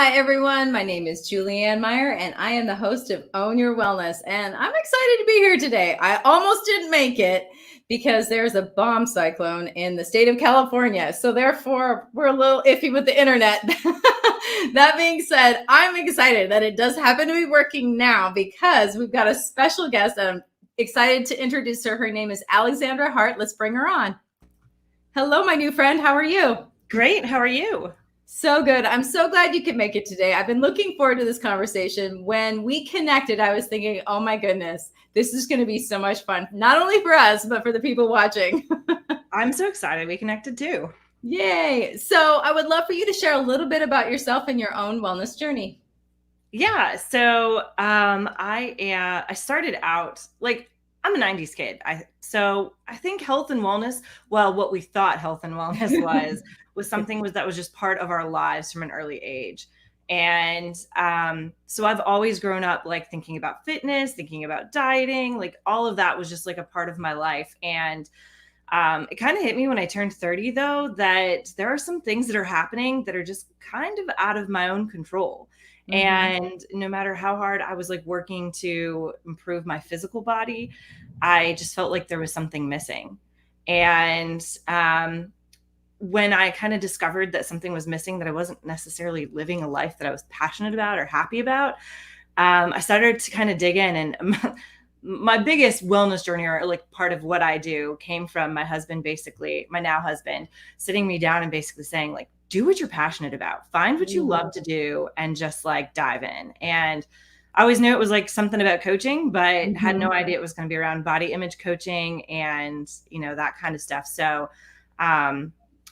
Hi, everyone. My name is Julianne Meyer, and I am the host of Own Your Wellness. And I'm excited to be here today. I almost didn't make it because there's a bomb cyclone in the state of California. So, therefore, we're a little iffy with the internet. That being said, I'm excited that it does happen to be working now because we've got a special guest, and I'm excited to introduce her. Her name is Alexandra Hart. Let's bring her on. Hello, my new friend. How are you? Great. How are you? So good. I'm so glad you could make it today. I've been looking forward to this conversation. When we connected, I was thinking, oh my goodness, this is going to be so much fun, not only for us, but for the people watching. I'm so excited we connected too. Yay. So I would love for you to share a little bit about yourself and your own wellness journey. Yeah. So I started out like I'm a 90s kid. So I think health and wellness, well, what we thought health and wellness was something that was just part of our lives from an early age. And so I've always grown up like thinking about fitness, thinking about dieting, like all of that was just like a part of my life. And it kind of hit me when I turned 30, though, that there are some things that are happening that are just kind of out of my own control. Mm-hmm. And no matter how hard I was like working to improve my physical body, I just felt like there was something missing. And when I kind of discovered that something was missing, that I wasn't necessarily living a life that I was passionate about or happy about, I started to kind of dig in. And my biggest wellness journey, or like part of what I do, came from my husband, basically my now husband, sitting me down and basically saying like, do what you're passionate about, find what you love to do, and just like dive in. And I always knew it was like something about coaching, but had no idea it was going to be around body image coaching and, that kind of stuff. So,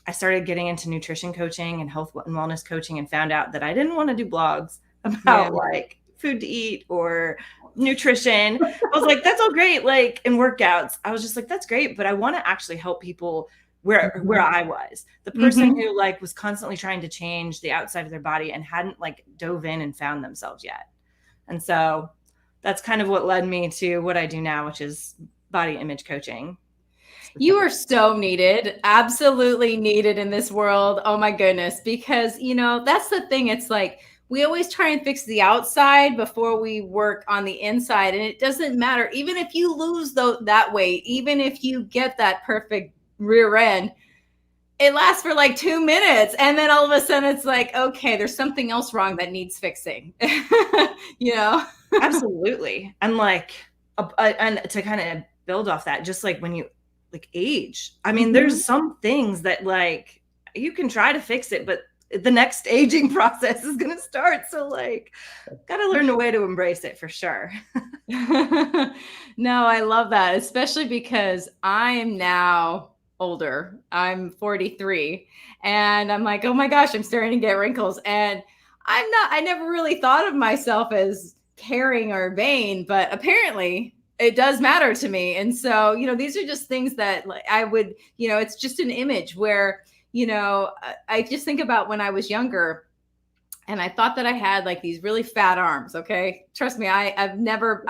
I started getting into nutrition coaching and health and wellness coaching, and found out that I didn't want to do blogs about like food to eat or nutrition. I was like, that's all great. Like, in workouts, I was just like, that's great, but I want to actually help people where I was, the person who like was constantly trying to change the outside of their body and hadn't like dove in and found themselves yet. And so that's kind of what led me to what I do now, which is body image coaching. You are so needed, absolutely needed in this world. Oh my goodness. Because, that's the thing. It's like we always try and fix the outside before we work on the inside. And it doesn't matter. Even if you lose that weight, even if you get that perfect rear end, it lasts for like 2 minutes. And then all of a sudden it's like, okay, there's something else wrong that needs fixing, Absolutely. And like, and to kind of build off that, just like when you like age, I mean, there's some things that like you can try to fix it, but the next aging process is going to start. So like, got to learn a way to embrace it for sure. No, I love that, especially because I am now older. I'm 43, and I'm like, oh my gosh, I'm starting to get wrinkles. And I never really thought of myself as caring or vain, but apparently it does matter to me. And so, these are just things that like I would, it's just an image where, I just think about when I was younger and I thought that I had like these really fat arms. Okay. Trust me, I've never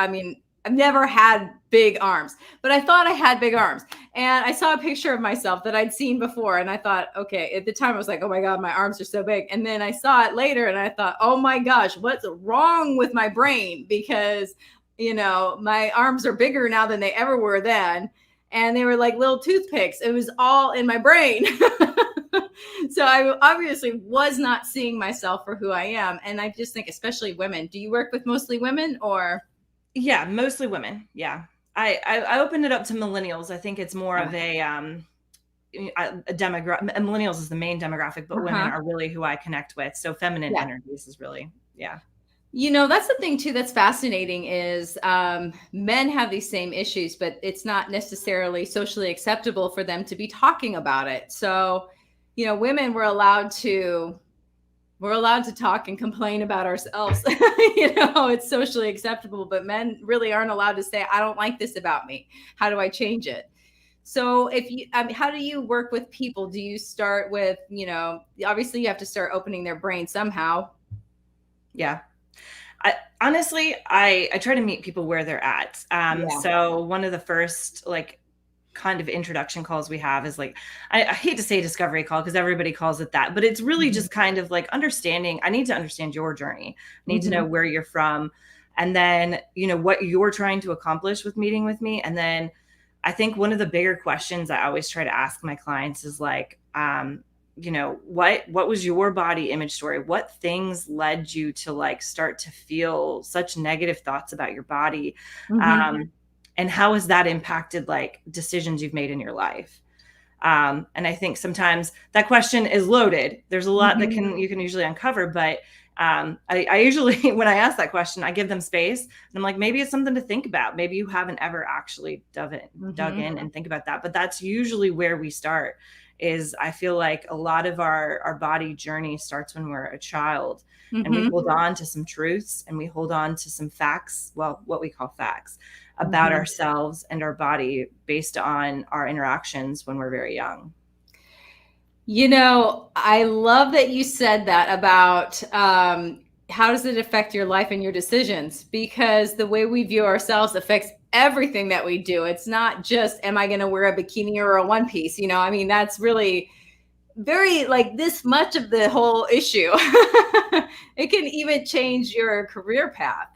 had big arms, but I thought I had big arms. And I saw a picture of myself that I'd seen before. And I thought, okay, at the time I was like, oh my God, my arms are so big. And then I saw it later and I thought, oh my gosh, what's wrong with my brain? Because, my arms are bigger now than they ever were then. And they were like little toothpicks. It was all in my brain. So I obviously was not seeing myself for who I am. And I just think, especially women, do you work with mostly women or? Yeah, mostly women. Yeah. I opened it up to millennials. I think it's more of a demographic. Millennials is the main demographic, but women are really who I connect with. So feminine energies is really, yeah. That's the thing too that's fascinating is men have these same issues, but it's not necessarily socially acceptable for them to be talking about it. So, women were allowed to talk and complain about ourselves. It's socially acceptable, but men really aren't allowed to say, I don't like this about me. How do I change it? So how do you work with people? Do you start with, obviously you have to start opening their brain somehow. Yeah. Honestly, I try to meet people where they're at. So one of the first like kind of introduction calls we have is like, I hate to say discovery call because everybody calls it that, but it's really just kind of like understanding. I need to understand your journey. I need to know where you're from. And then, what you're trying to accomplish with meeting with me. And then I think one of the bigger questions I always try to ask my clients is like, what was your body image story? What things led you to like start to feel such negative thoughts about your body? And how has that impacted like decisions you've made in your life? And I think sometimes that question is loaded. There's a lot that you can usually uncover, but I usually, when I ask that question, I give them space and I'm like, maybe it's something to think about. Maybe you haven't ever actually dug in and think about that. But that's usually where we start. Is I feel like a lot of our body journey starts when we're a child, and we hold on to some truths and we hold on to some facts, well, what we call facts about ourselves and our body based on our interactions when we're very young. I love that you said that about how does it affect your life and your decisions? Because the way we view ourselves affects everything that we do. It's not just, am I going to wear a bikini or a one piece? That's really very like this much of the whole issue. It can even change your career path.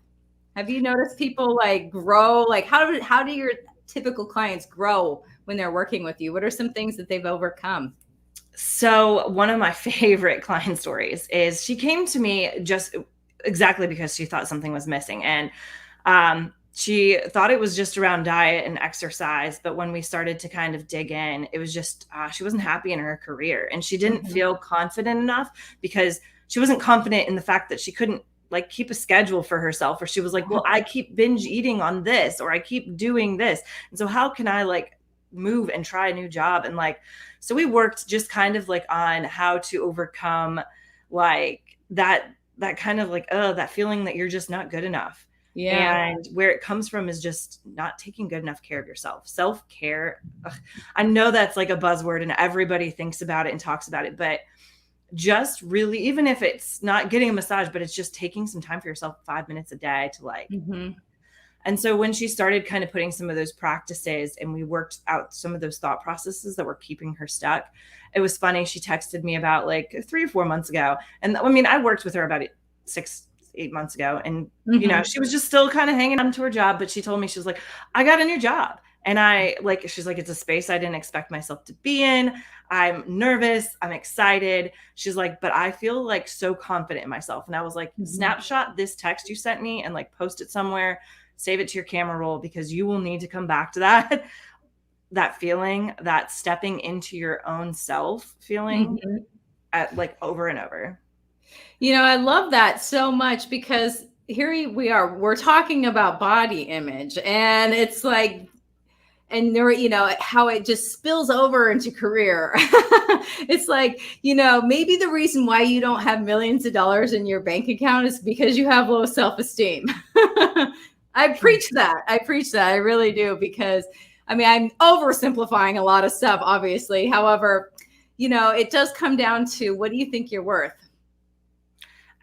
Have you noticed people like grow? Like how do your typical clients grow when they're working with you? What are some things that they've overcome? So one of my favorite client stories is she came to me just exactly because she thought something was missing. And she thought it was just around diet and exercise. But when we started to kind of dig in, it was just, she wasn't happy in her career. And she didn't feel confident enough because she wasn't confident in the fact that she couldn't like keep a schedule for herself, or she was like, well, I keep binge eating on this, or I keep doing this. And so how can I like move and try a new job? And like, so we worked just kind of like on how to overcome like that kind of like, that feeling that you're just not good enough. Yeah. And where it comes from is just not taking good enough care of yourself. Self-care. I know that's like a buzzword and everybody thinks about it and talks about it, but just really, even if it's not getting a massage, but it's just taking some time for yourself, 5 minutes a day to like, And so when she started kind of putting some of those practices and we worked out some of those thought processes that were keeping her stuck, it was funny. She texted me about like 3 or 4 months ago. And I mean, I worked with her about 6-8 months ago. And, she was just still kind of hanging on to her job. But she told me, she was like, I got a new job. And she's like, it's a space I didn't expect myself to be in. I'm nervous. I'm excited. She's like, but I feel like so confident in myself. And I was like, snapshot this text you sent me and like post it somewhere, save it to your camera roll, because you will need to come back to that feeling, that stepping into your own self feeling at like over and over. I love that so much because here we're talking about body image, and it's like, and there, how it just spills over into career. It's like, maybe the reason why you don't have millions of dollars in your bank account is because you have low self-esteem. I preach that. I really do, because I'm oversimplifying a lot of stuff, obviously. However, it does come down to, what do you think you're worth?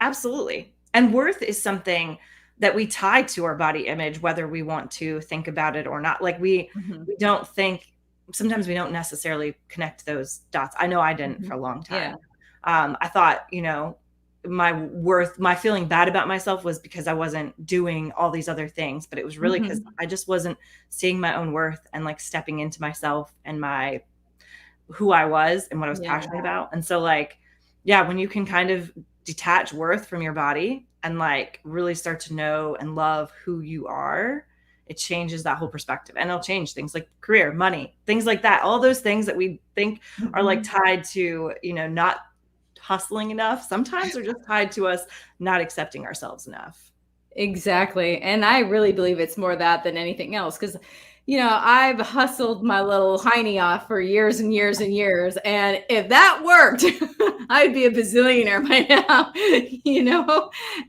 Absolutely. And worth is something that we tie to our body image, whether we want to think about it or not. Like we don't think, sometimes we don't necessarily connect those dots. I know I didn't for a long time. Yeah. I thought, my worth, my feeling bad about myself was because I wasn't doing all these other things, but it was really because I just wasn't seeing my own worth and like stepping into myself and who I was and what I was passionate about. And so like, when you can kind of detach worth from your body and like really start to know and love who you are, it changes that whole perspective. And it'll change things like career, money, things like that. All those things that we think are like tied to, not hustling enough, sometimes are just tied to us not accepting ourselves enough. Exactly. And I really believe it's more that than anything else. Because, I've hustled my little hiney off for years and years and years. And if that worked, I'd be a bazillionaire by now,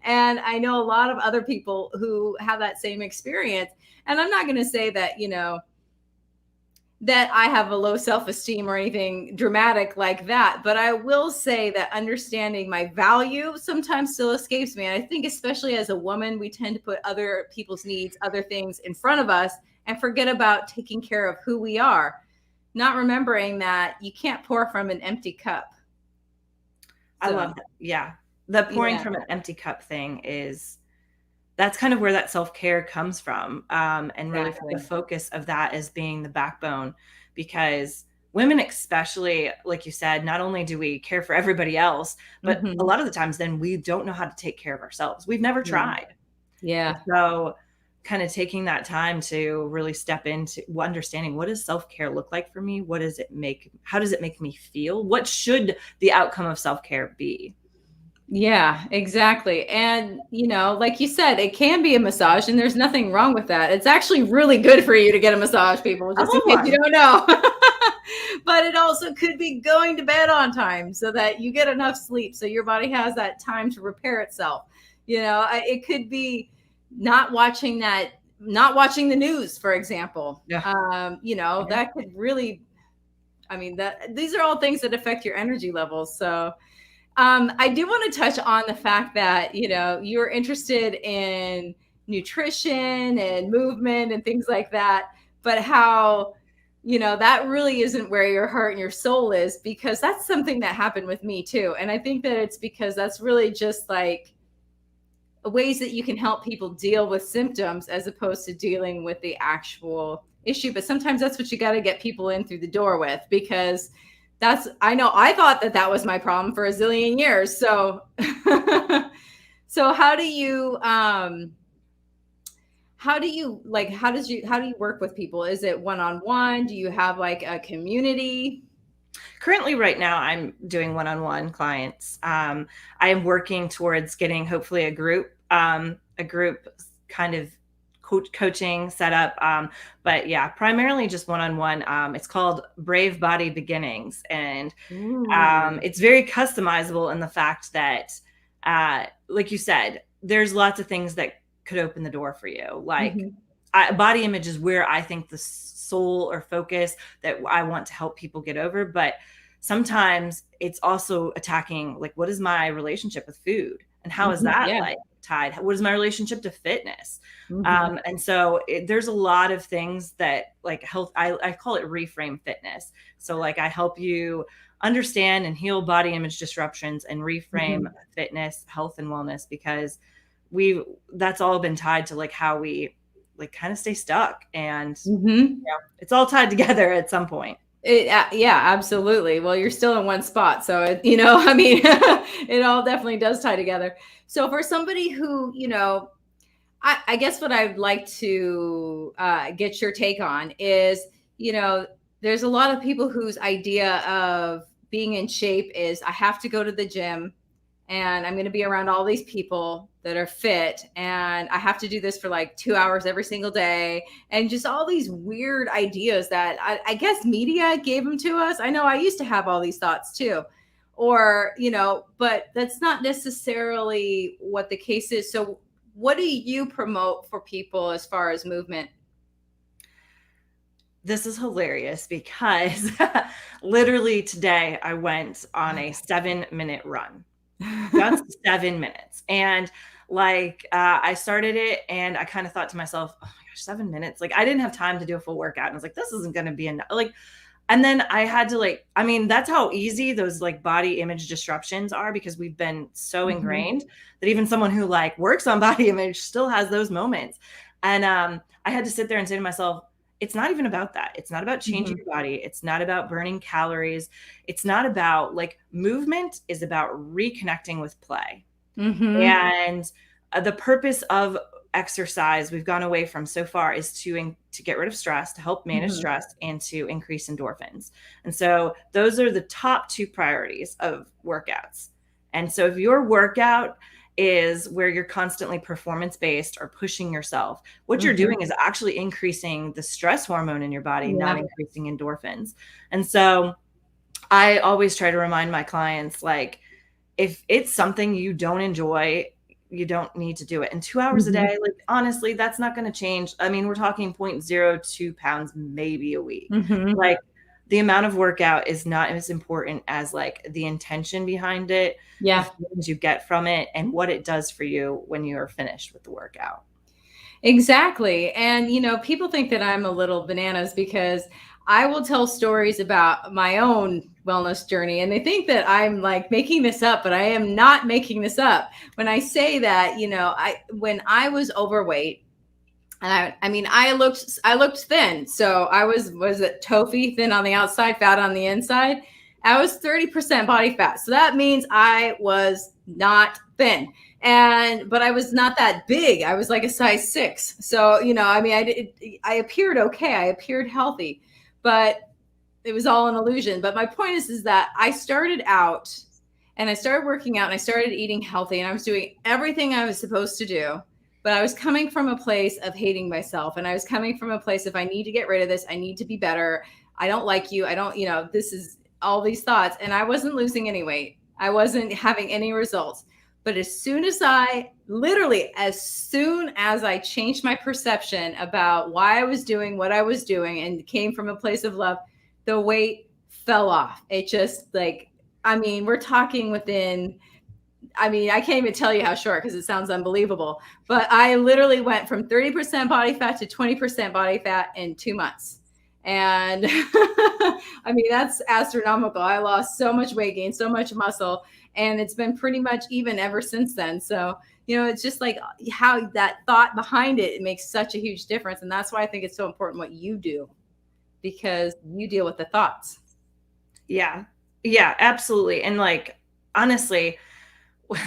And I know a lot of other people who have that same experience. And I'm not going to say that, that I have a low self-esteem or anything dramatic like that. But I will say that understanding my value sometimes still escapes me. And I think especially as a woman, we tend to put other people's needs, other things in front of us. and forget about taking care of who we are, not remembering that you can't pour from an empty cup. I love that. Yeah. The pouring Yeah. from an empty cup thing that's kind of where that self-care comes from. And really the focus of that is being the backbone, because women, especially, like you said, not only do we care for everybody else, but a lot of the times then we don't know how to take care of ourselves. We've never tried. Yeah. So kind of taking that time to really step into understanding, what does self-care look like for me? How does it make me feel? What should the outcome of self-care be? Yeah, exactly. And, like you said, it can be a massage, and there's nothing wrong with that. It's actually really good for you to get a massage, people, just in case you don't know. But it also could be going to bed on time so that you get enough sleep, so your body has that time to repair itself. It could be not watching the news, for example. Yeah. That could really, these are all things that affect your energy levels. So I do want to touch on the fact that, you're interested in nutrition and movement and things like that, but how, that really isn't where your heart and your soul is, because that's something that happened with me too. And I think that it's because that's really just like ways that you can help people deal with symptoms as opposed to dealing with the actual issue. But sometimes that's what you got to get people in through the door with, because I know I thought that was my problem for a zillion years. So, so how do you work with people? Is it one-on-one? Do you have like a community? Currently, right now, I'm doing one-on-one clients. I am working towards getting hopefully a group kind of coaching set up. But yeah, primarily just one-on-one. It's called Brave Body Beginnings. And it's very customizable in the fact that, like you said, there's lots of things that could open the door for you. Like body image is where I think the soul or focus that I want to help people get over. But sometimes it's also attacking, like, what is my relationship with food? And how is that like tied? What is my relationship to fitness? And so there's a lot of things that like health, I call it reframe fitness. So like I help you understand and heal body image disruptions and reframe fitness, health, and wellness, because that's all been tied to like how we like kind of stay stuck, and it's all tied together at some point. Yeah, absolutely. Well, you're still in one spot. So, it all definitely does tie together. So for somebody who, I guess what I'd like to get your take on is, there's a lot of people whose idea of being in shape is, I have to go to the gym and I'm going to be around all these people that are fit, and I have to do this for like 2 hours every single day, and just all these weird ideas that I guess media gave them to us. I know I used to have all these thoughts too, or, but that's not necessarily what the case is. So what do you promote for people as far as movement? This is hilarious because literally today I went on a 7-minute run. Just 7 minutes. And like, I started it and I kind of thought to myself, oh my gosh, 7 minutes. Like I didn't have time to do a full workout. And I was like, this isn't going to be enough. Like, and then I had to that's how easy those like body image disruptions are, because we've been so ingrained that even someone who like works on body image still has those moments. And I had to sit there and say to myself, it's not even about that. It's not about changing your body. It's not about burning calories. It's not about like movement is about reconnecting with play. And the purpose of exercise we've gone away from so far is to get rid of stress, to help manage stress, and to increase endorphins. And so those are the top 2 priorities of workouts. And so if your workout is where you're constantly performance-based or pushing yourself, what you're doing is actually increasing the stress hormone in your body, not increasing endorphins. And so I always try to remind my clients, like, if it's something you don't enjoy, you don't need to do it. And 2 hours a day, like, honestly, that's not going to change. I mean, we're talking 0.02 pounds, maybe a week. Like, the amount of workout is not as important as like the intention behind it, the things you get from it, and what it does for you when you're finished with the workout. Exactly. And, people think that I'm a little bananas because I will tell stories about my own wellness journey and they think that I'm like making this up, but I am not making this up. When I say that, when I was overweight, and I mean, I looked thin. So I was it tofu thin on the outside, fat on the inside. I was 30% body fat. So that means I was not thin. But I was not that big. I was like a size 6. So, I appeared okay. I appeared healthy. But it was all an illusion. But my point is that I started out and I started working out and I started eating healthy and I was doing everything I was supposed to do. But I was coming from a place of hating myself. And I was coming from a place of, I need to get rid of this. I need to be better. I don't like you. I don't, this is all these thoughts. And I wasn't losing any weight. I wasn't having any results. But as soon as I changed my perception about why I was doing what I was doing and came from a place of love, the weight fell off. It just we're talking within, I can't even tell you how short because it sounds unbelievable. But I literally went from 30% body fat to 20% body fat in 2 months. And that's astronomical. I lost so much weight, gained so much muscle, and it's been pretty much even ever since then. So, it's just like how that thought behind it makes such a huge difference. And that's why I think it's so important what you do, because you deal with the thoughts. Yeah. Yeah, absolutely. And honestly,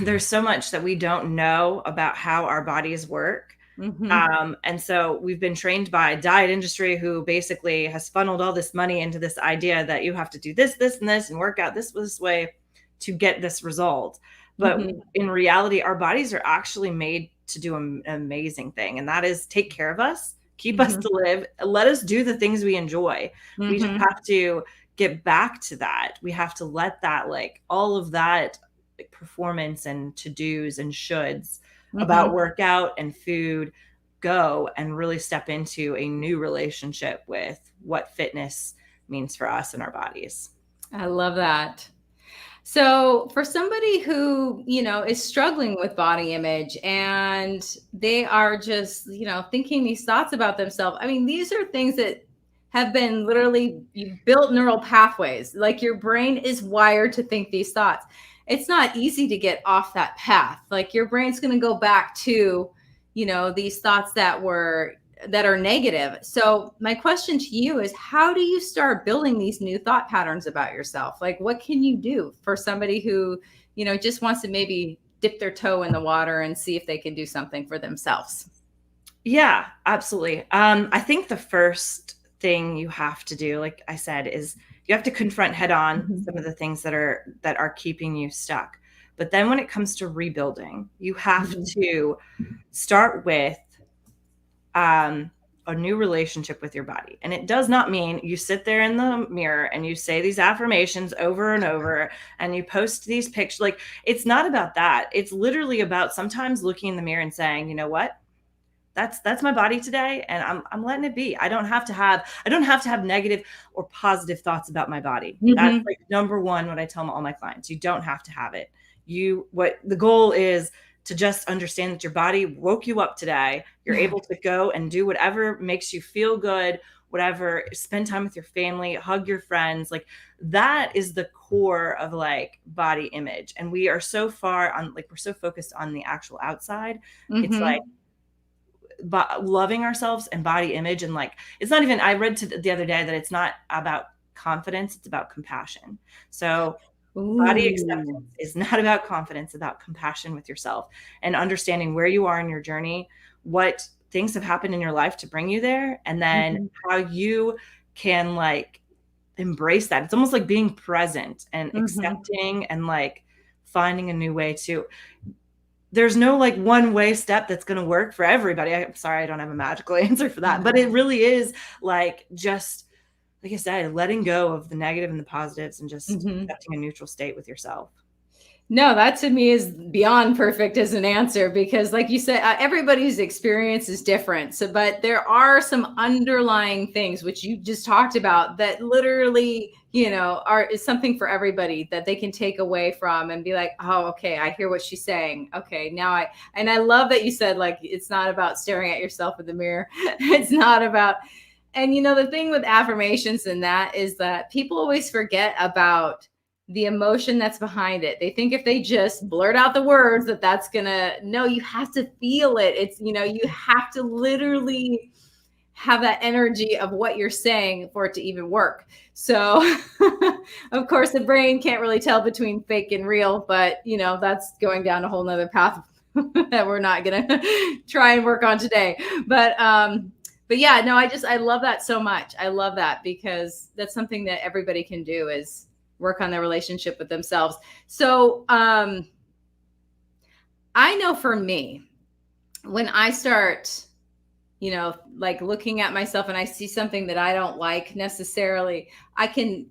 there's so much that we don't know about how our bodies work. Mm-hmm. And so we've been trained by a diet industry who basically has funneled all this money into this idea that you have to do this, this, and this, and work out this way to get this result. But in reality, our bodies are actually made to do an amazing thing. And that is take care of us, keep us to live, let us do the things we enjoy. We just have to get back to that. We have to let that, all of that performance and to-dos and shoulds about workout and food go and really step into a new relationship with what fitness means for us and our bodies. I love that. So for somebody who, is struggling with body image and they are just, thinking these thoughts about themselves. These are things that have been literally, you've built neural pathways. Like your brain is wired to think these thoughts. It's not easy to get off that path. Like your brain's going to go back to, these thoughts that are negative. So my question to you is, how do you start building these new thought patterns about yourself? Like, what can you do for somebody who, just wants to maybe dip their toe in the water and see if they can do something for themselves? Yeah, absolutely. I think the first thing you have to do, like I said, is you have to confront head on some of the things that are keeping you stuck. But then when it comes to rebuilding, you have to start with a new relationship with your body. And it does not mean you sit there in the mirror and you say these affirmations over and over and you post these pictures. Like, it's not about that. It's literally about sometimes looking in the mirror and saying, you know what? That's my body today, and I'm letting it be. I don't have to have negative or positive thoughts about my body. That's number one, what I tell all my clients. You don't have to have it. What the goal is to just understand that your body woke you up today. You're able to go and do whatever makes you feel good, whatever, spend time with your family, hug your friends. Like, that is the core of body image. And we are so far on, we're so focused on the actual outside. It's loving ourselves and body image. And it's not even, I read the other day that it's not about confidence, it's about compassion. So body acceptance is not about confidence, about compassion with yourself and understanding where you are in your journey, what things have happened in your life to bring you there, and then how you can embrace that. It's almost like being present and accepting and finding a new way to. There's no one way step that's going to work for everybody. I'm sorry, I don't have a magical answer for that, but it really is just, like I said, letting go of the negative and the positives and just accepting a neutral state with yourself. No, that to me is beyond perfect as an answer because, like you said, everybody's experience is different. So, but there are some underlying things which you just talked about that literally, is something for everybody that they can take away from and be like, oh, okay, I hear what she's saying. Okay, and I love that you said, like, it's not about staring at yourself in the mirror. It's not about, and the thing with affirmations and that is that people always forget about the emotion that's behind it. They think if they just blurt out the words that's gonna, no, you have to feel it. It's, you have to literally have that energy of what you're saying for it to even work. So of course the brain can't really tell between fake and real, but that's going down a whole nother path that we're not gonna try and work on today. But yeah, no, I love that so much. I love that because that's something that everybody can do is work on their relationship with themselves. So I know for me, when I start, like looking at myself and I see something that I don't like necessarily, I'm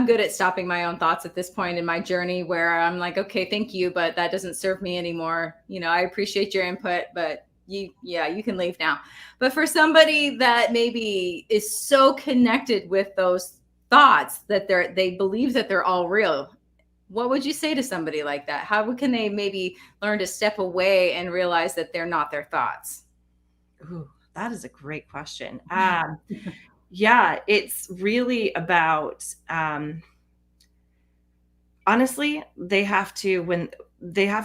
good at stopping my own thoughts at this point in my journey where I'm like, okay, thank you, but that doesn't serve me anymore. I appreciate your input, but you can leave now. But for somebody that maybe is so connected with those thoughts that they believe that they're all real, what would you say to somebody like that? How can they maybe learn to step away and realize that they're not their thoughts? Ooh, that is a great question. Yeah, it's really about, honestly, they have to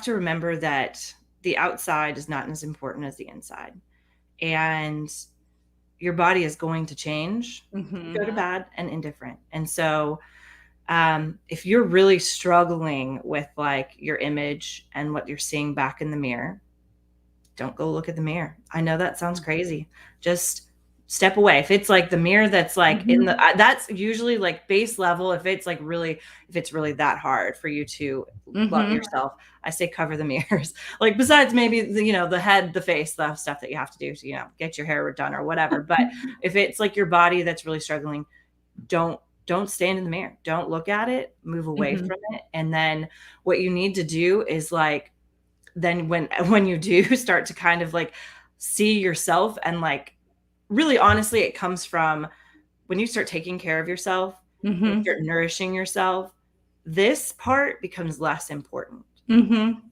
remember that the outside is not as important as the inside. And your body is going to change, good or bad and indifferent. And so if you're really struggling with like your image and what you're seeing back in the mirror, don't go look at the mirror. I know that sounds crazy. Just step away. If it's like the mirror that's like in the, that's usually like base level. If it's really that hard for you to love yourself, I say cover the mirrors. Like besides maybe the head, the face, the stuff that you have to do to, get your hair done or whatever. But if it's like your body that's really struggling, don't stand in the mirror. Don't look at it, move away from it. And then what you need to do is like, then when you do start to kind of like see yourself and like, really honestly, it comes from when you start taking care of yourself, and start nourishing yourself, this part becomes less important.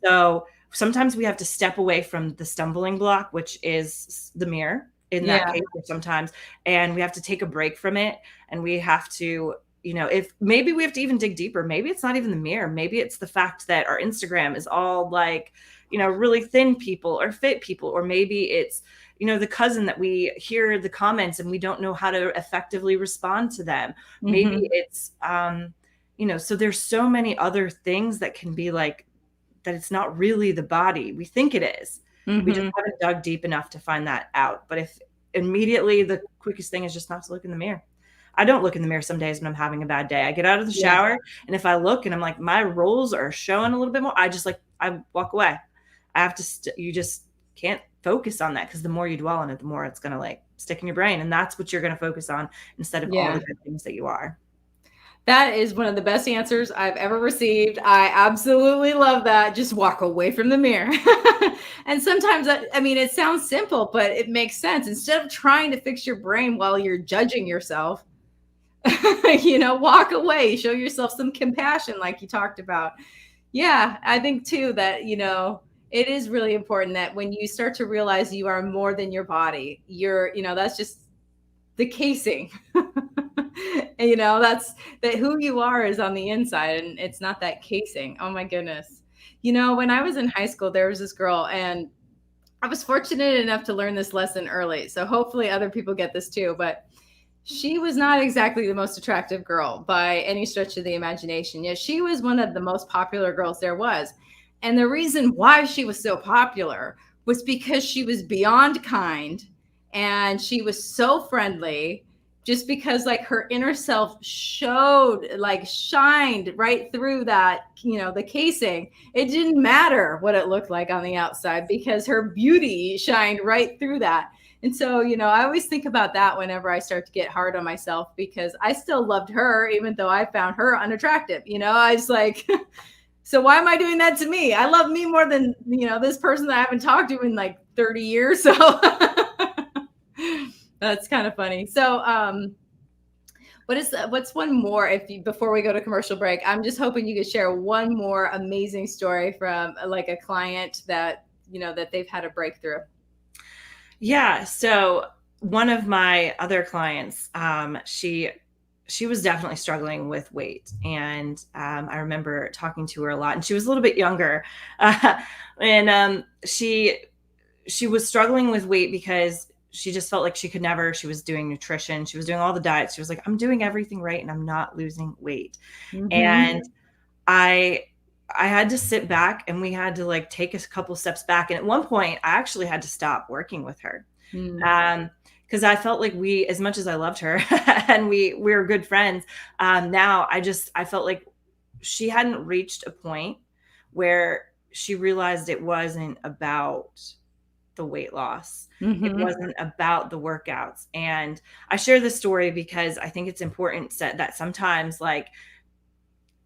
So sometimes we have to step away from the stumbling block, which is the mirror in that case sometimes, and we have to take a break from it. And we have to, if maybe we have to even dig deeper, maybe it's not even the mirror. Maybe it's the fact that our Instagram is all like, really thin people or fit people, or maybe it's, the cousin that we hear the comments and we don't know how to effectively respond to them. Maybe it's, so there's so many other things that can be like, that it's not really the body. We think it is. We just haven't dug deep enough to find that out. But if immediately the quickest thing is just not to look in the mirror. I don't look in the mirror some days when I'm having a bad day. I get out of the shower and if I look and I'm like, my rolls are showing a little bit more, I walk away. I have to, you just can't focus on that because the more you dwell on it, the more it's going to like stick in your brain. And that's what you're going to focus on instead of all the good things that you are. That is one of the best answers I've ever received. I absolutely love that. Just walk away from the mirror. And sometimes, it sounds simple, but it makes sense. Instead of trying to fix your brain while you're judging yourself, walk away, show yourself some compassion like you talked about. Yeah, I think too that, it is really important that when you start to realize you are more than your body, that's just the casing. That's that who you are is on the inside and it's not that casing. Oh my goodness. When I was in high school, there was this girl and I was fortunate enough to learn this lesson early. So hopefully other people get this too, but she was not exactly the most attractive girl by any stretch of the imagination. Yet she was one of the most popular girls there was. And the reason why she was so popular was because she was beyond kind and she was so friendly, just because like her inner self shined right through that, the casing. It didn't matter what it looked like on the outside because her beauty shined right through that. And so, I always think about that whenever I start to get hard on myself because I still loved her, even though I found her unattractive. I was like, So why am I doing that to me? I love me more than, this person that I haven't talked to in like 30 years. So that's kind of funny. So, what's one more before we go to commercial break? I'm just hoping you could share one more amazing story from like a client that, that they've had a breakthrough. Yeah. So one of my other clients, she was definitely struggling with weight. And I remember talking to her a lot, and she was a little bit younger. And she was struggling with weight because she just felt like she was doing nutrition. She was doing all the diets. She was like, I'm doing everything right and I'm not losing weight. Mm-hmm. And I had to sit back, and we had to like take a couple steps back. And at one point I actually had to stop working with her. Because I felt like as much as I loved her and we were good friends, now I felt like she hadn't reached a point where she realized it wasn't about the weight loss. Mm-hmm. It wasn't about the workouts. And I share this story because I think it's important that sometimes like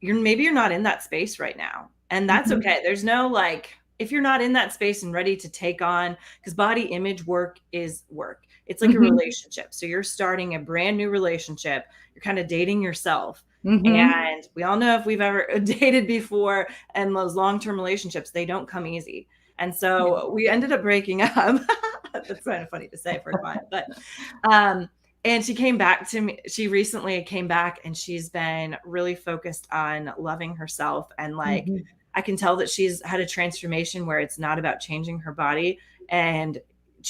you're not in that space right now. And that's mm-hmm. okay. There's no like, if you're not in that space and ready to take on, because body image work is work. It's like mm-hmm. a relationship. So you're starting a brand new relationship. You're kind of dating yourself. Mm-hmm. And we all know if we've ever dated before, and those long-term relationships, they don't come easy. And so we ended up breaking up. That's kind of funny to say for a client, but, and she came back to me. She recently came back, and she's been really focused on loving herself. And like, mm-hmm. I can tell that she's had a transformation where it's not about changing her body, and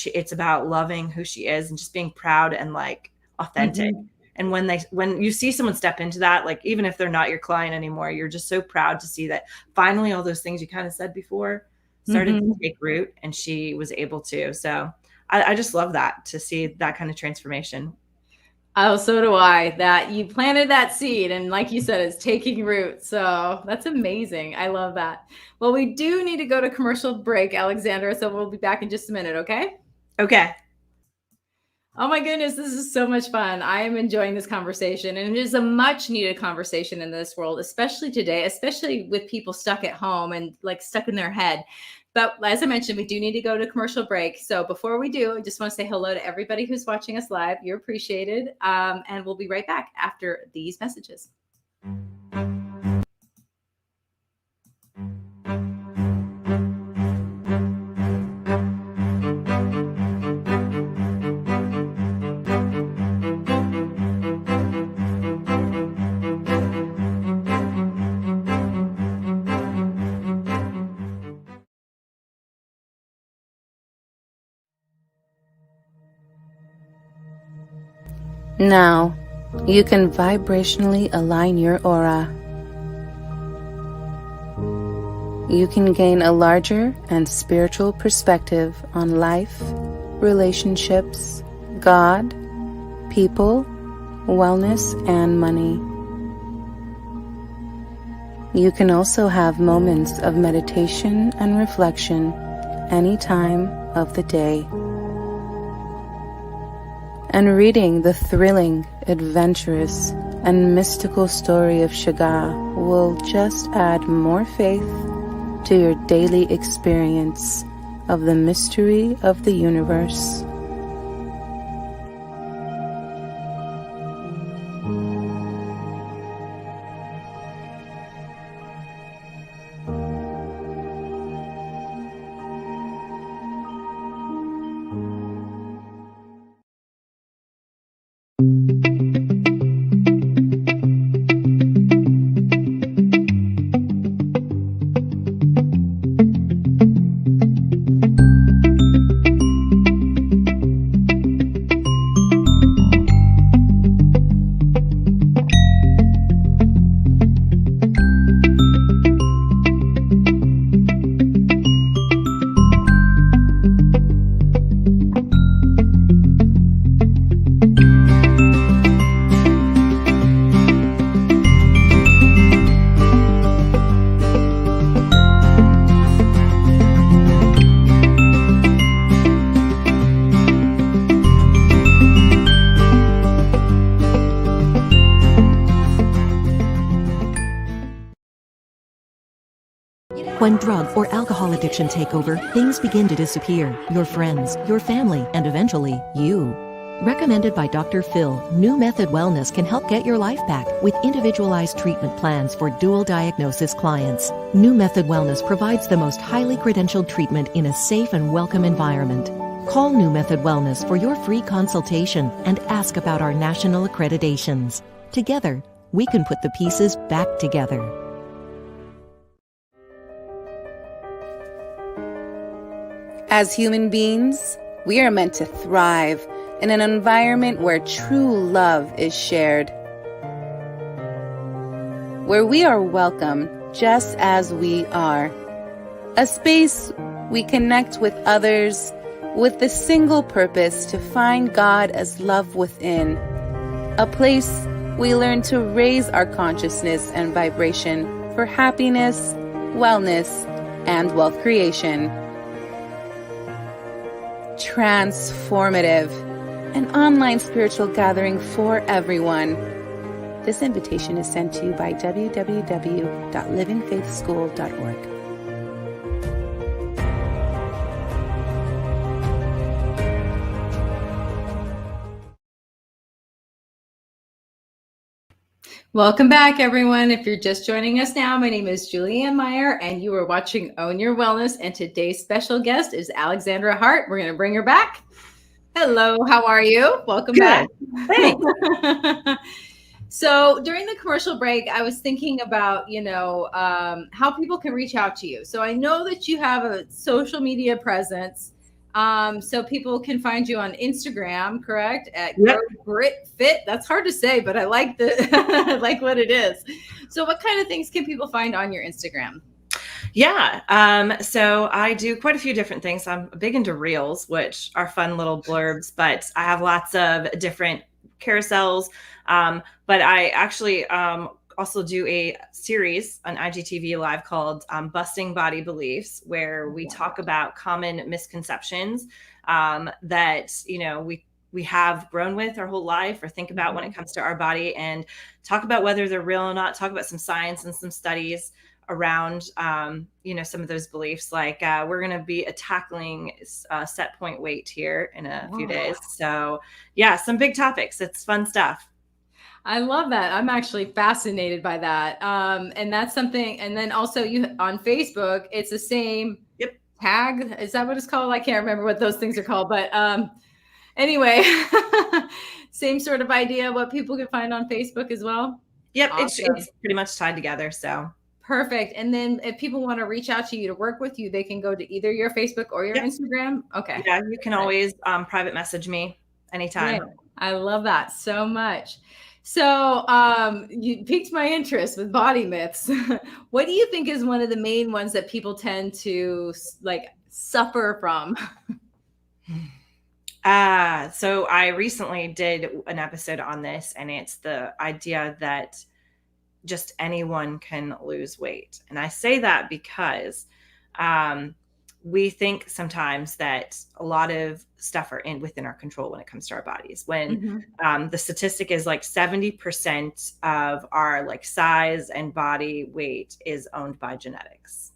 it's about loving who she is and just being proud and like authentic. Mm-hmm. And when you see someone step into that, like, even if they're not your client anymore, you're just so proud to see that finally all those things you kind of said before started mm-hmm. to take root, and she was able to. So I just love that, to see that kind of transformation. Oh, so do I, that you planted that seed, and like you said, it's taking root. So that's amazing. I love that. Well, we do need to go to commercial break, Alexandra. So we'll be back in just a minute. Okay. Okay. Oh my goodness, this is so much fun. I am enjoying this conversation, and it is a much needed conversation in this world, especially today, especially with people stuck at home and like stuck in their head. But as I mentioned, we do need to go to commercial break. So before we do, I just want to say hello to everybody who's watching us live. You're appreciated. And we'll be right back after these messages. Now, you can vibrationally align your aura. You can gain a larger and spiritual perspective on life, relationships, God, people, wellness, and money. You can also have moments of meditation and reflection any time of the day. And reading the thrilling, adventurous, and mystical story of Shiga will just add more faith to your daily experience of the mystery of the universe. When drug or alcohol addiction take over, things begin to disappear. Your friends, your family, and eventually, you. Recommended by Dr. Phil, New Method Wellness can help get your life back with individualized treatment plans for dual diagnosis clients. New Method Wellness provides the most highly credentialed treatment in a safe and welcome environment. Call New Method Wellness for your free consultation and ask about our national accreditations. Together, we can put the pieces back together. As human beings, we are meant to thrive in an environment where true love is shared, where we are welcome just as we are, a space we connect with others with the single purpose to find God as love within, a place we learn to raise our consciousness and vibration for happiness, wellness, and wealth creation. Transformative, an online spiritual gathering for everyone. This invitation is sent to you by www.livingfaithschool.org. Welcome back, everyone. If you're just joining us now, my name is Julianne Meyer, and you are watching Own Your Wellness. And today's special guest is Alexandra Hart. We're going to bring her back. Hello, how are you? Welcome back. Thanks. So during the commercial break, I was thinking about, how people can reach out to you. So I know that you have a social media presence. So people can find you on Instagram, correct? At Yep. Grit Fit. That's hard to say, but I like I like what it is. So what kind of things can people find on your Instagram? Yeah. So I do quite a few different things. I'm big into reels, which are fun little blurbs, but I have lots of different carousels. But I actually also do a series on IGTV Live called Busting Body Beliefs, where we talk about common misconceptions that, we have grown with our whole life or think about when it comes to our body, and talk about whether they're real or not, talk about some science and some studies around, some of those beliefs. Like we're going to be tackling set point weight here in a few days. So yeah, some big topics. It's fun stuff. I love that. I'm actually fascinated by that. And that's something. And then also you on Facebook, it's the same tag. Is that what it's called? I can't remember what those things are called, but anyway, same sort of idea, what people can find on Facebook as well. Yep. Awesome. It's pretty much tied together. So perfect. And then if people want to reach out to you to work with you, they can go to either your Facebook or your Instagram. Okay. Yeah. You can always private message me anytime. Yeah, I love that so much. So you piqued my interest with body myths. What do you think is one of the main ones that people tend to suffer from? So I recently did an episode on this, and it's the idea that just anyone can lose weight. And I say that because we think sometimes that a lot of stuff are within our control when it comes to our bodies. When the statistic is 70% of our size and body weight is owned by genetics.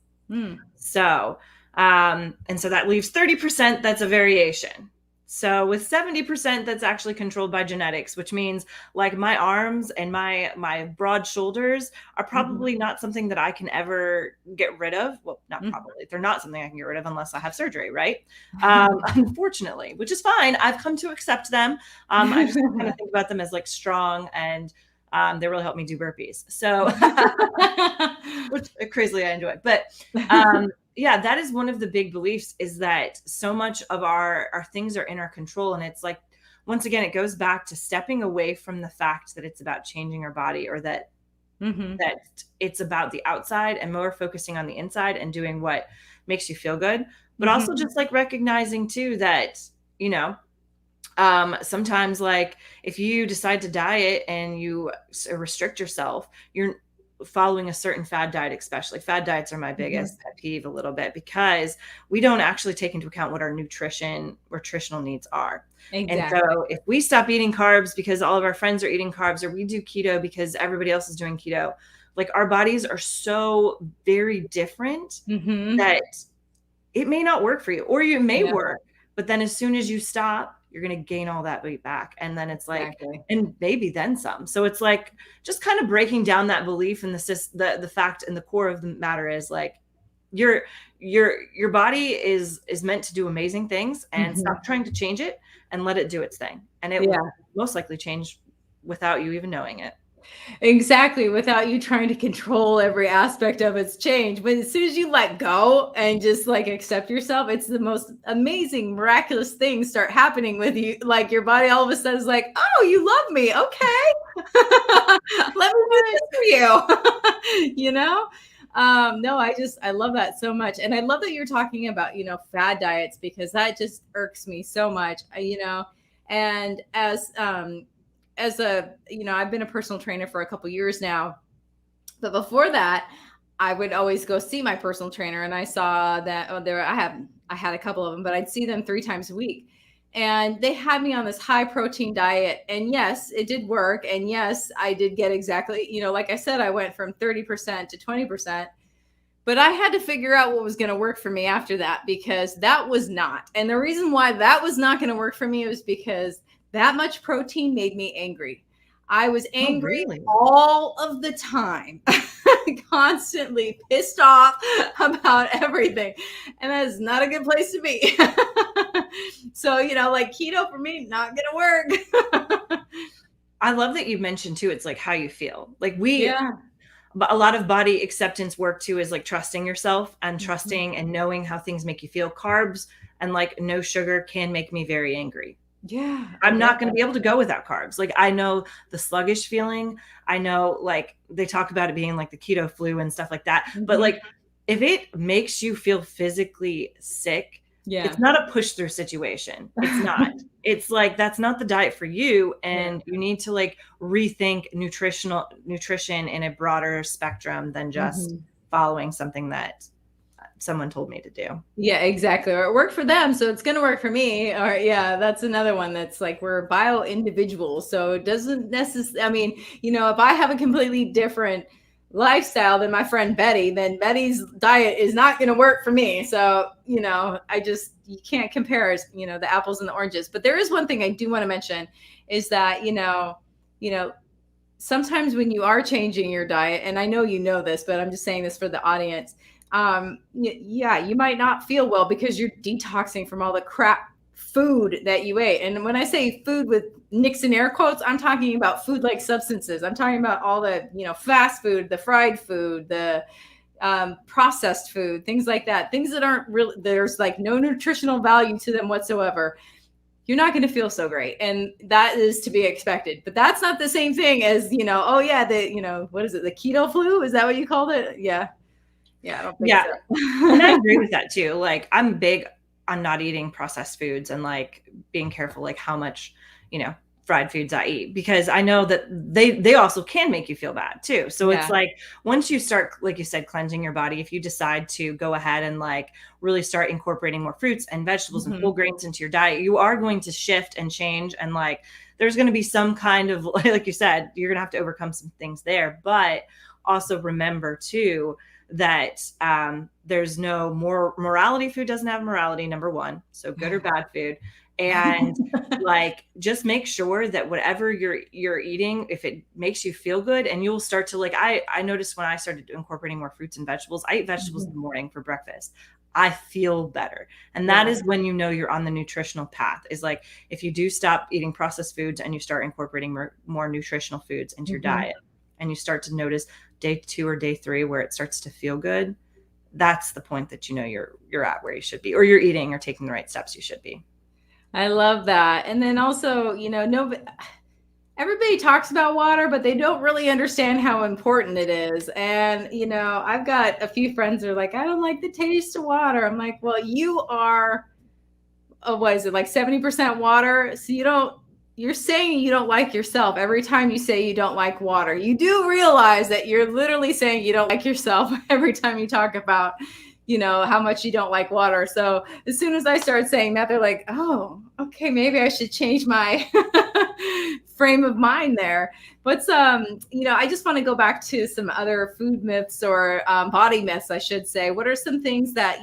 So, and so that leaves 30% that's a variation. So with 70% that's actually controlled by genetics, which means my arms and my broad shoulders are probably not something that I can ever get rid of. Well, not probably. They're not something I can get rid of unless I have surgery, right? Unfortunately, which is fine. I've come to accept them. I just kind of think about them as strong, and they really help me do burpees. So, which crazily I enjoy. But yeah, that is one of the big beliefs, is that so much of our things are in our control. And it's once again, it goes back to stepping away from the fact that it's about changing our body, or that that it's about the outside, and more focusing on the inside and doing what makes you feel good. But also just recognizing too that, sometimes if you decide to diet and you restrict yourself, you're following a certain fad diet. Especially fad diets are my biggest pet peeve a little bit, because we don't actually take into account what our nutritional needs are. Exactly. And so if we stop eating carbs because all of our friends are eating carbs, or we do keto because everybody else is doing keto, Like our bodies are so very different that it may not work for you, or you may work, but then as soon as you stop, you're going to gain all that weight back. And then it's like, and maybe then some. So it's like just kind of breaking down that belief. And the fact and the core of the matter is like, your body is meant to do amazing things, and stop trying to change it and let it do its thing. And it will most likely change without you even knowing it. Exactly, without you trying to control every aspect of its change. But as soon as you let go and just like accept yourself, it's the most amazing, miraculous things start happening with you. Like your body all of a sudden is like, oh, you love me. Okay. Let me do this for you. You know? No, I love that so much. And I love that you're talking about, fad diets, because that just irks me so much, and as a, I've been a personal trainer for a couple years now, but before that, I would always go see my personal trainer, and I saw that I had a couple of them, but I'd see them 3 times a week, and they had me on this high protein diet. And yes, it did work. And yes, I did get exactly, like I said, I went from 30% to 20%, but I had to figure out what was going to work for me after that, because that was not. And the reason why that was not going to work for me was because that much protein made me angry. I was angry all of the time, constantly pissed off about everything. And that is not a good place to be. So, like keto for me, not going to work. I love that you mentioned too, it's like how you feel. Like a lot of body acceptance work too is like trusting yourself and trusting and knowing how things make you feel. Carbs and like no sugar can make me very angry. Yeah. I'm not going to be able to go without carbs. Like I know the sluggish feeling. I know like they talk about it being like the keto flu and stuff like that. But like if it makes you feel physically sick, it's not a push through situation. It's not. It's like, that's not the diet for you. And you need to like rethink nutrition in a broader spectrum than just following something that someone told me to do. Yeah, exactly. Or it worked for them, so it's going to work for me. Or that's another one that's like, we're bio individuals. So it doesn't necessarily, if I have a completely different lifestyle than my friend Betty, then Betty's diet is not going to work for me. So, you can't compare, the apples and the oranges. But there is one thing I do want to mention is that, sometimes when you are changing your diet, and I know you know this, but I'm just saying this for the audience, you might not feel well because you're detoxing from all the crap food that you ate. And when I say food with Nixon air quotes, I'm talking about food like substances. I'm talking about all the, fast food, the fried food, the processed food, things like that, things that aren't really, there's like no nutritional value to them whatsoever. You're not going to feel so great. And that is to be expected. But that's not the same thing as, what is it? The keto flu? Is that what you called it? Yeah. Yeah, I don't think so. And I agree with that too. Like I'm big on not eating processed foods and like being careful, like how much, fried foods I eat, because I know that they also can make you feel bad too. So it's like, once you start, like you said, cleansing your body, if you decide to go ahead and like really start incorporating more fruits and vegetables and whole grains into your diet, you are going to shift and change. And like, there's going to be some kind of, like you said, you're going to have to overcome some things there, but also remember too, that there's no more morality. Food doesn't have morality, number one. So good or bad food. And like, just make sure that whatever you're eating, if it makes you feel good, and you'll start to like, I noticed when I started incorporating more fruits and vegetables, I eat vegetables in the morning for breakfast. I feel better. And that is when you're on the nutritional path, is like, if you do stop eating processed foods and you start incorporating more nutritional foods into your diet, and you start to notice day 2 or day 3 where it starts to feel good, that's the point that you're at where you should be, or you're eating or taking the right steps you should be. I love that. And then also, everybody talks about water, but they don't really understand how important it is. And, I've got a few friends who are like, I don't like the taste of water. I'm like, well, you are, what is it, like 70% water? So you're saying you don't like yourself every time you say you don't like water. You do realize that you're literally saying you don't like yourself every time you talk about, how much you don't like water. So as soon as I start saying that, they're like, oh, okay, maybe I should change my frame of mind there. What's I just want to go back to some other food myths or body myths, I should say. What are some things that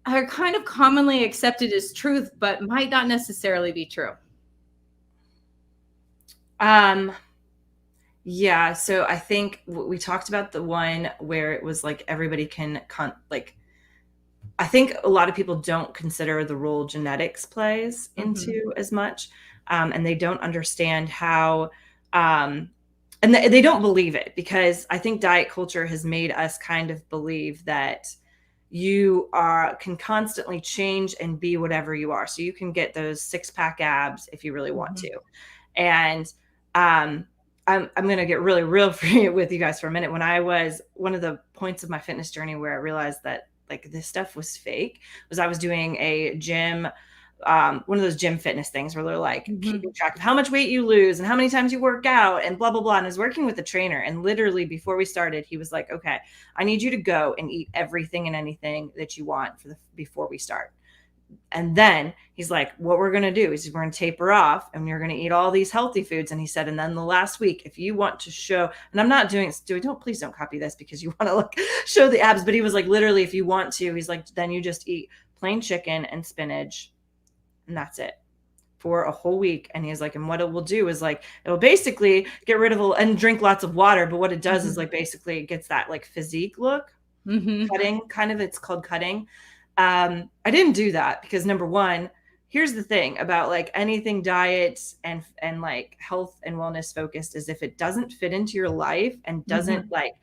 are kind of commonly accepted as truth, but might not necessarily be true? Yeah. So I think we talked about the one where it was like everybody can I think a lot of people don't consider the role genetics plays into as much. And they don't understand how, and they don't believe it, because I think diet culture has made us kind of believe that you can constantly change and be whatever you are. So you can get those 6-pack abs if you really want to. And I'm going to get really real with you guys for a minute. When I was, one of the points of my fitness journey where I realized that like this stuff was fake was I was doing a gym, one of those gym fitness things where they're like keeping track of how much weight you lose and how many times you work out and blah, blah, blah. And I was working with the trainer, and literally before we started, he was like, okay, I need you to go and eat everything and anything that you want before we start. And then he's like, what we're going to do is we're going to taper off and you're going to eat all these healthy foods. And he said, and then the last week, if you want to show, and I'm not please don't copy this because you want to like show the abs. But he was like, literally, if you want to, he's like, then you just eat plain chicken and spinach. And that's it for a whole week. And he's like, and what it will do is like, it'll basically get rid of and drink lots of water. But what it does is like, basically it gets that like physique look, cutting kind of, it's called cutting. I didn't do that because number one, here's the thing about like anything diet and like health and wellness focused is if it doesn't fit into your life and doesn't like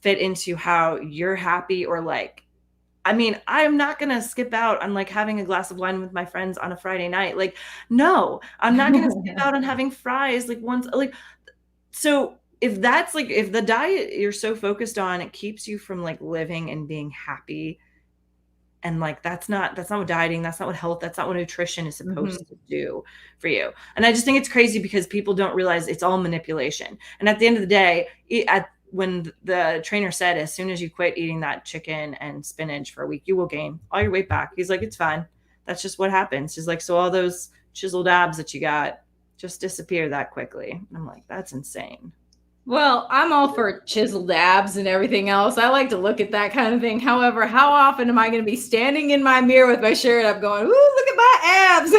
fit into how you're happy or like, I mean, I'm not going to skip out on like having a glass of wine with my friends on a Friday night. Like, no, I'm not going to skip out on having fries like once, like, so if that's like, if the diet you're so focused on, it keeps you from like living and being happy. And like, that's not what dieting, that's not what health, that's not what nutrition is supposed to do for you. And I just think it's crazy because people don't realize it's all manipulation. And at the end of the day, when the trainer said, as soon as you quit eating that chicken and spinach for a week, you will gain all your weight back. He's like, it's fine. That's just what happens. He's like, so all those chiseled abs that you got just disappear that quickly. And I'm like, that's insane. Well, I'm all for chiseled abs and everything else. I like to look at that kind of thing. However, how often am I going to be standing in my mirror with my shirt up going, ooh, look at my abs?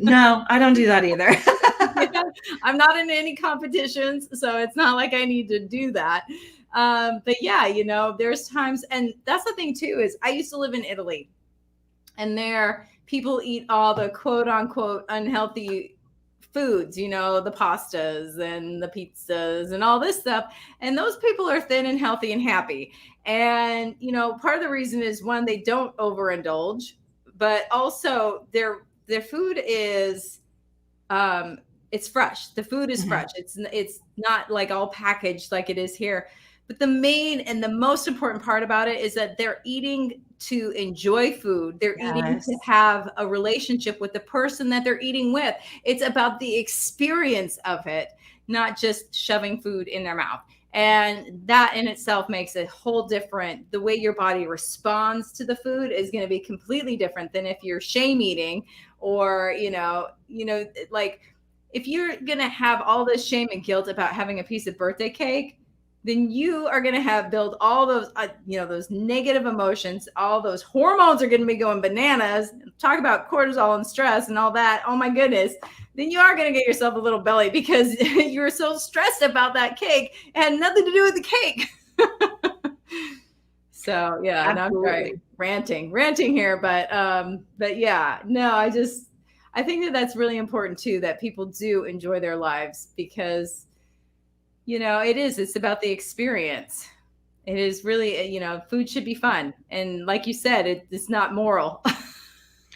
No, I don't do that either. I'm not in any competitions, so it's not like I need to do that. But yeah, there's times, and that's the thing too, is I used to live in Italy, and there people eat all the quote unquote unhealthy foods, the pastas and the pizzas and all this stuff. And those people are thin and healthy and happy. And, part of the reason is one, they don't overindulge, but also their food is, it's fresh. The food is fresh. It's not like all packaged like it is here. But the main and the most important part about it is that they're eating to enjoy food. They're eating to have a relationship with the person that they're eating with. It's about the experience of it, not just shoving food in their mouth. And that in itself makes a whole different, the way your body responds to the food is going to be completely different than if you're shame eating or, like if you're going to have all this shame and guilt about having a piece of birthday cake, then you are going to build all those, those negative emotions, all those hormones are going to be going bananas. Talk about cortisol and stress and all that. Oh my goodness. Then you are going to get yourself a little belly because you were so stressed about that cake. It had nothing to do with the cake. So yeah, not right. Ranting here, but yeah, no, I think that that's really important too, that people do enjoy their lives because it's about the experience. It is really, food should be fun. And like you said, it's not moral.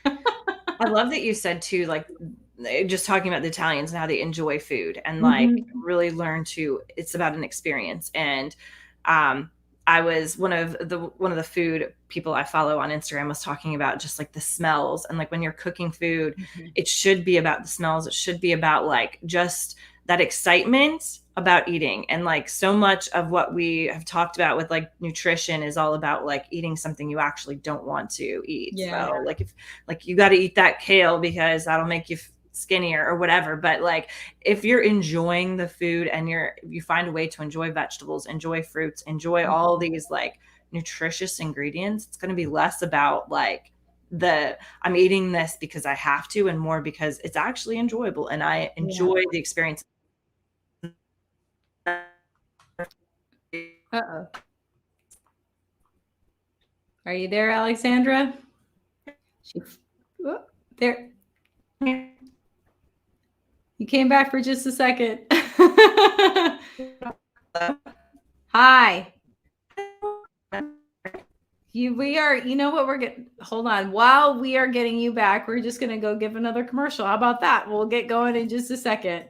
I love that you said too, like just talking about the Italians and how they enjoy food and like really learn it's about an experience. And I was one of the food people I follow on Instagram was talking about just like the smells and like when you're cooking food, it should be about the smells. It should be about like just that excitement about eating. And like so much of what we have talked about with like nutrition is all about like eating something you actually don't want to eat. Yeah. So like if like you got to eat that kale because that'll make you skinnier or whatever, but like if you're enjoying the food and you find a way to enjoy vegetables, enjoy fruits, enjoy all these like nutritious ingredients, it's going to be less about like I'm eating this because I have to, and more because it's actually enjoyable and I enjoy the experience. Uh-oh. Are you there, Alexandra? There. You came back for just a second. Hi. We are, you know what, hold on. While we are getting you back, we're just going to go give another commercial. How about that? We'll get going in just a second.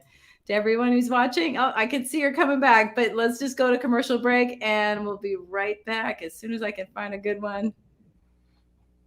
To everyone who's watching, oh, I can see her coming back, but let's just go to commercial break and we'll be right back as soon as I can find a good one.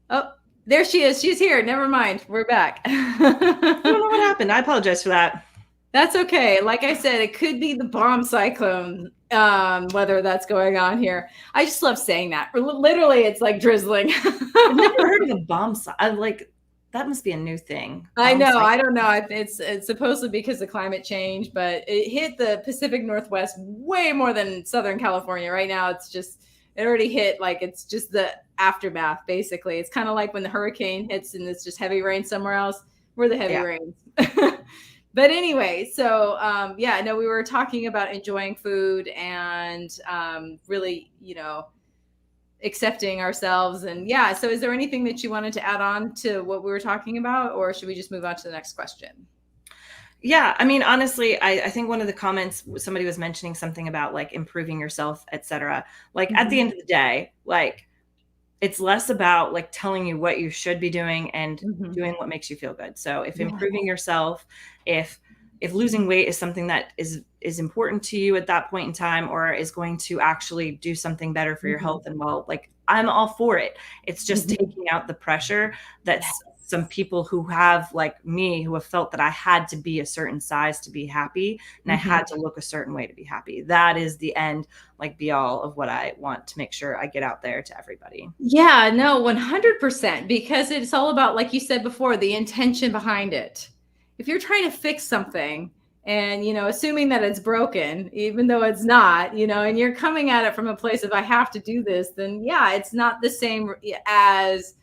Oh, there she is. She's here. Never mind. We're back. I don't know what happened. I apologize for that. That's okay. Like I said, it could be the bomb cyclone weather that's going on here. I just love saying that. Literally, it's like drizzling. I've never heard of a bomb cyclone. Like, that must be a new thing. I know. I don't know. It's supposedly because of climate change, but it hit the Pacific Northwest way more than Southern California. Right now, it already hit, like, it's just the aftermath, basically. It's kind of like when the hurricane hits and it's just heavy rain somewhere else. We're the heavy rains. But anyway, so we were talking about enjoying food and really, accepting ourselves. And so is there anything that you wanted to add on to what we were talking about, or should we just move on to the next question? Yeah, I mean, honestly, I think one of the comments, somebody was mentioning something about like improving yourself, etc. Like at the end of the day, like it's less about like telling you what you should be doing and doing what makes you feel good. So if improving yourself, if losing weight is something that is important to you at that point in time, or is going to actually do something better for your health and well, like I'm all for it. It's just taking out the pressure that some people who have, like me, who have felt that I had to be a certain size to be happy and I had to look a certain way to be happy. That is the end, like be all of what I want to make sure I get out there to everybody. Yeah, no, 100%, because it's all about, like you said before, the intention behind it. If you're trying to fix something and, assuming that it's broken, even though it's not, and you're coming at it from a place of I have to do this, then it's not the same as,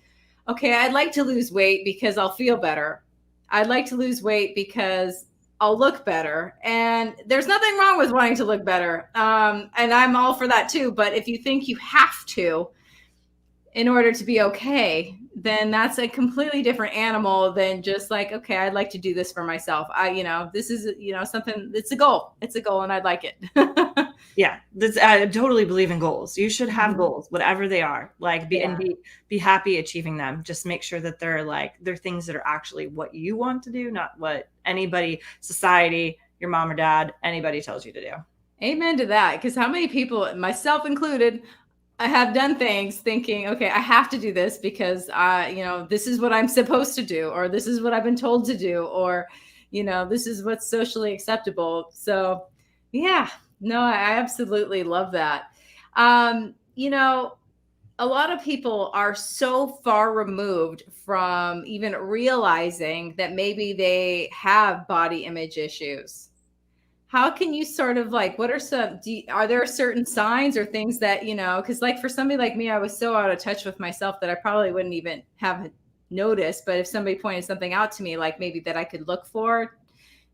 okay, I'd like to lose weight because I'll feel better. I'd like to lose weight because I'll look better. And there's nothing wrong with wanting to look better. And I'm all for that too. But if you think you have to in order to be okay, then that's a completely different animal than just like, okay, I'd like to do this for myself. This is, something, it's a goal. It's a goal and I'd like it. Yeah, I totally believe in goals. You should have goals, whatever they are. Like be happy achieving them. Just make sure that they're things that are actually what you want to do, not what anybody, society, your mom or dad, anybody tells you to do. Amen to that. Because how many people, myself included, I have done things thinking, okay, I have to do this because this is what I'm supposed to do, or this is what I've been told to do, or this is what's socially acceptable. So no, I absolutely love that. A lot of people are so far removed from even realizing that maybe they have body image issues. How can you sort of like, what are are there certain signs or things that, because like for somebody like me, I was so out of touch with myself that I probably wouldn't even have noticed. But if somebody pointed something out to me, like maybe that I could look for,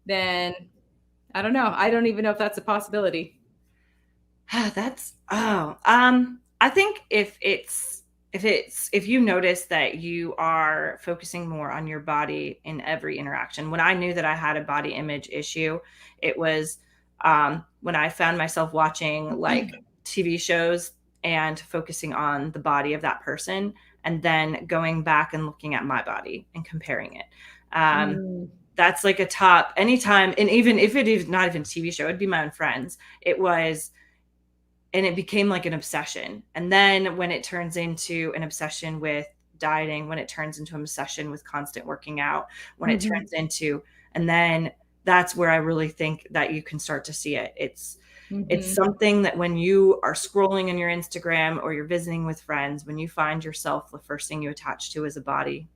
then I don't know. I don't even know if that's a possibility. I think if you notice that you are focusing more on your body in every interaction. When I knew that I had a body image issue, it was when I found myself watching like TV shows and focusing on the body of that person, and then going back and looking at my body and comparing it. That's like a top anytime. And even if it is not even a TV show, it'd be my own friends. And it became like an obsession. And then when it turns into an obsession with dieting, when it turns into an obsession with constant working out, when it turns into, and then that's where I really think that you can start to see it. It's Mhm. something that when you are scrolling in your Instagram or you're visiting with friends, when you find yourself, the first thing you attach to is a body,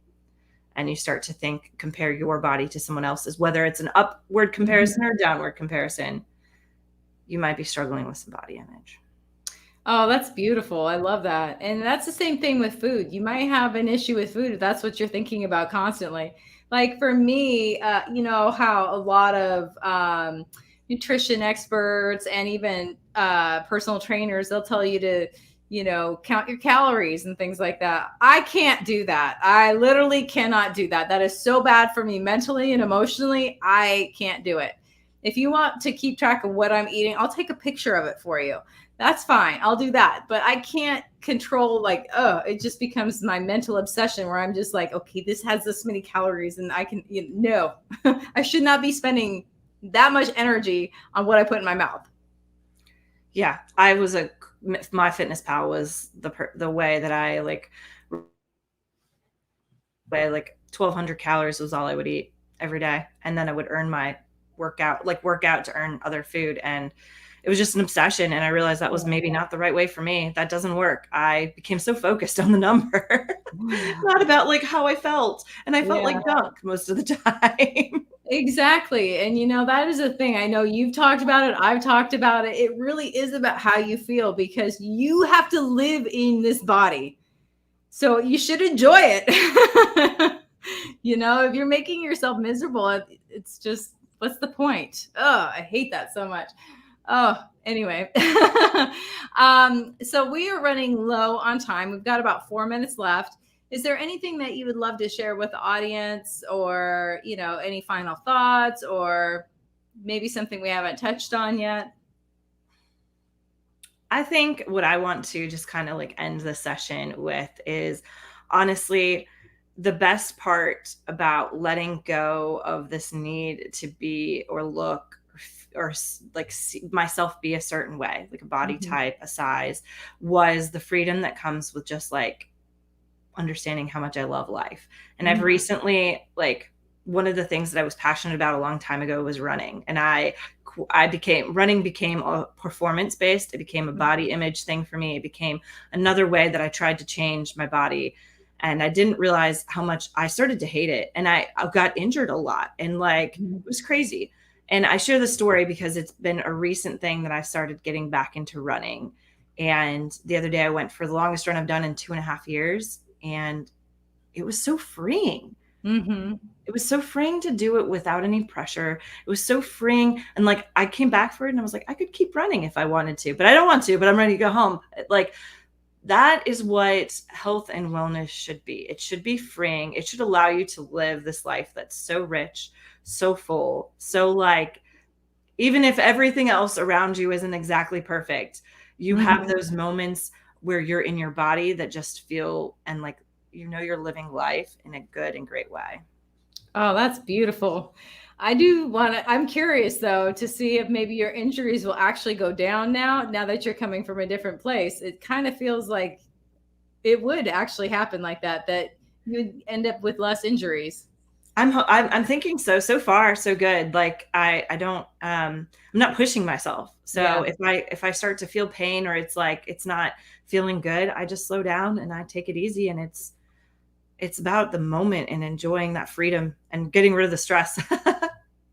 and you start to compare your body to someone else's, whether it's an upward comparison or a downward comparison, you might be struggling with some body image. Oh, that's beautiful. I love that. And that's the same thing with food. You might have an issue with food if that's what you're thinking about constantly. Like for me, you know how a lot of nutrition experts and even personal trainers, they'll tell you to, you know, count your calories and things like that. I can't do that. I literally cannot do that. That is so bad for me mentally and emotionally. I can't do it. If you want to keep track of what I'm eating, I'll take a picture of it for you. That's fine. I'll do that. But I can't control, like, it just becomes my mental obsession where I'm just like, okay, this has this many calories and I can, no, I should not be spending that much energy on what I put in my mouth. Yeah. My Fitness Pal was the way that I like 1,200 calories was all I would eat every day. And then I would earn my work out to earn other food. And it was just an obsession. And I realized that was maybe not the right way for me. That doesn't work. I became so focused on the number, not about like how I felt. And I felt like junk most of the time. Exactly. And you know, that is a thing. I know you've talked about it. I've talked about it. It really is about how you feel because you have to live in this body. So you should enjoy it. You know, if you're making yourself miserable, it's just, what's the point? Oh, I hate that so much. Oh, anyway. So we are running low on time. We've got about 4 minutes left. Is there anything that you would love to share with the audience or, you know, any final thoughts or maybe something we haven't touched on yet? I think what I want to just kind of like end the session with is honestly, the best part about letting go of this need to be or look or like see myself be a certain way, like a body type, a size, was the freedom that comes with just like understanding how much I love life. And I've recently, like, one of the things that I was passionate about a long time ago was running. And running became a performance based. It became a body image thing for me. It became another way that I tried to change my body. And I didn't realize how much I started to hate it. And I got injured a lot and like, it was crazy. And I share the story because it's been a recent thing that I started getting back into running. And the other day I went for the longest run I've done in 2.5 years. And it was so freeing. It was so freeing to do it without any pressure. It was so freeing. And like, I came back for it and I was like, I could keep running if I wanted to, but I don't want to, but I'm ready to go home. Like, that is what health and wellness should be. It should be freeing. It should allow you to live this life that's so rich, so full. So like, even if everything else around you isn't exactly perfect, you have those moments where you're in your body that just feel and like, you know, you're living life in a good and great way. Oh, that's beautiful. I'm curious though, to see if maybe your injuries will actually go down now that you're coming from a different place. It kind of feels like it would actually happen like that you'd end up with less injuries. I'm thinking so far, so good. Like I'm not pushing myself. So if I start to feel pain or it's like, it's not feeling good, I just slow down and I take it easy. And it's about the moment and enjoying that freedom and getting rid of the stress.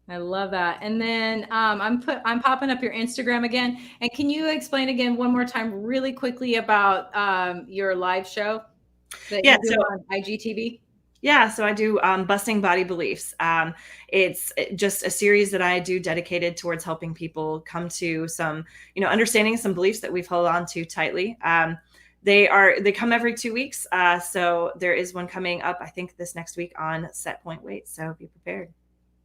I love that. And then I'm popping up your Instagram again. And can you explain again one more time really quickly about your live show that you do on IGTV? Yeah, so I do Busting Body Beliefs. It's just a series that I do dedicated towards helping people come to some, understanding some beliefs that we've held on to tightly. They come every 2 weeks. So there is one coming up, I think this next week on Set Point Weight. So be prepared.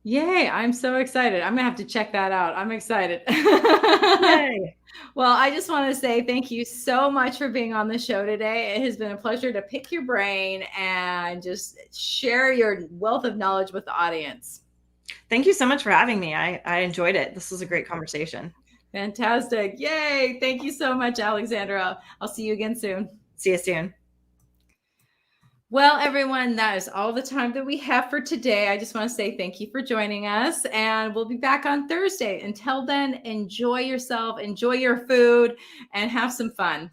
Yay. I'm so excited. I'm gonna have to check that out. I'm excited. Yay. Well, I just want to say thank you so much for being on the show today. It has been a pleasure to pick your brain and just share your wealth of knowledge with the audience. Thank you so much for having me. I enjoyed it. This was a great conversation. Fantastic. Yay. Thank you so much, Alexandra. I'll see you again soon. See you soon. Well, everyone, that is all the time that we have for today. I just want to say thank you for joining us, and we'll be back on Thursday. Until then, enjoy yourself, enjoy your food, and have some fun.